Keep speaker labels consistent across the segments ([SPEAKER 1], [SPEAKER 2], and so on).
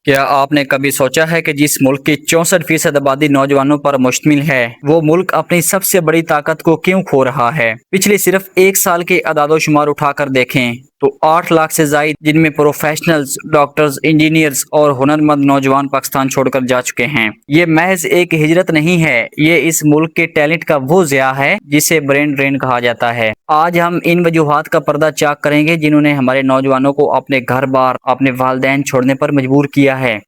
[SPEAKER 1] کیا آپ نے کبھی سوچا ہے کہ جس ملک کی 64% آبادی نوجوانوں پر مشتمل ہے وہ ملک اپنی سب سے بڑی طاقت کو کیوں کھو رہا ہے؟ پچھلے صرف ایک سال کے اعداد و شمار اٹھا کر دیکھیں تو 8 لاکھ سے زائد، جن میں پروفیشنلز، ڈاکٹرز، انجینئرز اور ہنرمند نوجوان پاکستان چھوڑ کر جا چکے ہیں۔ یہ محض ایک ہجرت نہیں ہے، یہ اس ملک کے ٹیلنٹ کا وہ ضیاع ہے جسے برین ڈرین کہا جاتا ہے۔ آج ہم ان وجوہات کا پردہ چاک کریں گے جنہوں نے ہمارے نوجوانوں کو اپنے گھر بار، اپنے والدین چھوڑنے پر مجبور کیا ہے۔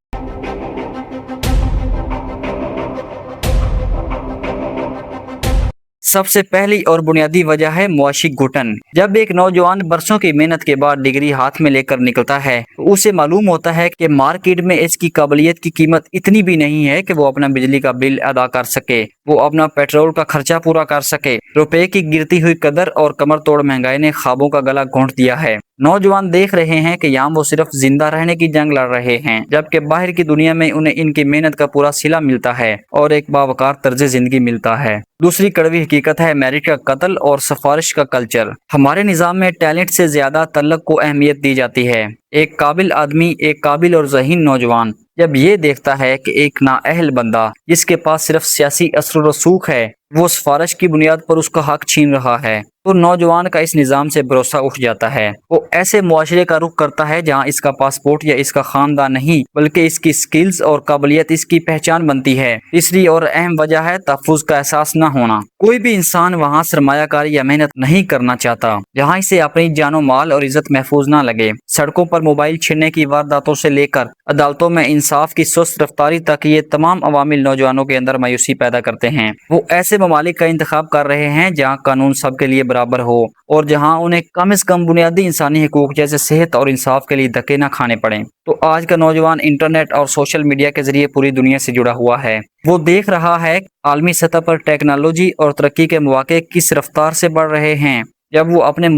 [SPEAKER 1] سب سے پہلی اور بنیادی وجہ ہے معاشی گھٹن۔ جب ایک نوجوان برسوں کی محنت کے بعد ڈگری ہاتھ میں لے کر نکلتا ہے تو اسے معلوم ہوتا ہے کہ مارکیٹ میں اس کی قابلیت کی قیمت اتنی بھی نہیں ہے کہ وہ اپنا بجلی کا بل ادا کر سکے، وہ اپنا پیٹرول کا خرچہ پورا کر سکے۔ روپے کی گرتی ہوئی قدر اور کمر توڑ مہنگائی نے خوابوں کا گلا گھونٹ دیا ہے۔ نوجوان دیکھ رہے ہیں کہ یہاں وہ صرف زندہ رہنے کی جنگ لڑ رہے ہیں، جبکہ باہر کی دنیا میں انہیں ان کی محنت کا پورا صلہ ملتا ہے اور ایک باوقار طرز زندگی ملتا ہے۔ دوسری کڑوی حقیقت ہے میرٹ کا قتل اور سفارش کا کلچر۔ ہمارے نظام میں ٹیلنٹ سے زیادہ تعلق کو اہمیت دی جاتی ہے۔ ایک قابل آدمی، ایک قابل اور ذہین نوجوان جب یہ دیکھتا ہے کہ ایک نااہل بندہ جس کے پاس صرف سیاسی اثر و رسوخ ہے وہ سفارش کی بنیاد پر اس کا حق چھین رہا ہے تو نوجوان کا اس نظام سے بھروسہ اٹھ جاتا ہے۔ وہ ایسے معاشرے کا رخ کرتا ہے جہاں اس کا پاسپورٹ یا اس کا خاندان نہیں بلکہ اس کی سکلز اور قابلیت اس کی پہچان بنتی ہے۔ تیسری اور اہم وجہ ہے تحفظ کا احساس نہ ہونا۔ کوئی بھی انسان وہاں سرمایہ کاری یا محنت نہیں کرنا چاہتا جہاں اسے اپنی جان و مال اور عزت محفوظ نہ لگے۔ سڑکوں پر موبائل چھیننے کی وارداتوں سے لے کر عدالتوں میں انصاف کی سست رفتاری تک یہ تمام عوامل نوجوانوں کے اندر مایوسی پیدا کرتے ہیں۔ وہ ایسے ممالک کا انتخاب کر رہے ہیں جہاں قانون سب کے لیے برابر ہو اور جہاں انہیں کم از کم بنیادی انسانی حقوق جیسے صحت اور انصاف کے لیے دھکے نہ کھانے پڑیں۔ تو آج کا نوجوان انٹرنیٹ اور سوشل میڈیا کے ذریعے پوری دنیا سے جڑا ہوا ہے۔ وہ دیکھ رہا ہے عالمی سطح پر ٹیکنالوجی اور ترقی کے مواقع کس رفتار سے بڑھ رہے ہیں۔ جب وہ اپنے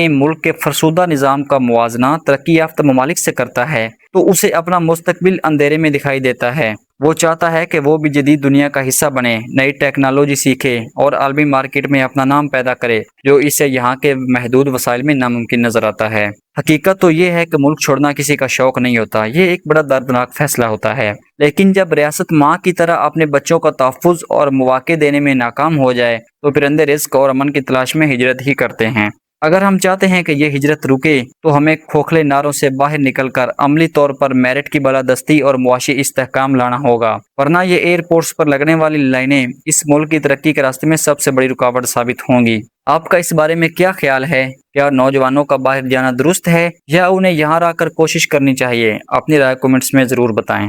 [SPEAKER 1] ملک کے فرسودہ نظام کا موازنہ ترقی یافتہ ممالک سے کرتا ہے تو اسے اپنا مستقبل اندھیرے میں دکھائی دیتا ہے۔ وہ چاہتا ہے کہ وہ بھی جدید دنیا کا حصہ بنے، نئی ٹیکنالوجی سیکھے اور عالمی مارکیٹ میں اپنا نام پیدا کرے، جو اسے یہاں کے محدود وسائل میں ناممکن نظر آتا ہے۔ حقیقت تو یہ ہے کہ ملک چھوڑنا کسی کا شوق نہیں ہوتا، یہ ایک بڑا دردناک فیصلہ ہوتا ہے۔ لیکن جب ریاست ماں کی طرح اپنے بچوں کا تحفظ اور مواقع دینے میں ناکام ہو جائے تو پرندے رزق اور امن کی تلاش میں ہجرت ہی کرتے ہیں۔ اگر ہم چاہتے ہیں کہ یہ ہجرت رکے تو ہمیں کھوکھلے نعروں سے باہر نکل کر عملی طور پر میرٹ کی بالادستی اور معاشی استحکام لانا ہوگا، ورنہ یہ ایئرپورٹس پر لگنے والی لائنیں اس ملک کی ترقی کے راستے میں سب سے بڑی رکاوٹ ثابت ہوں گی۔ آپ کا اس بارے میں کیا خیال ہے؟ کیا نوجوانوں کا باہر جانا درست ہے یا انہیں یہاں رہ کر کوشش کرنی چاہیے؟ اپنی رائے کمنٹس میں ضرور بتائیں۔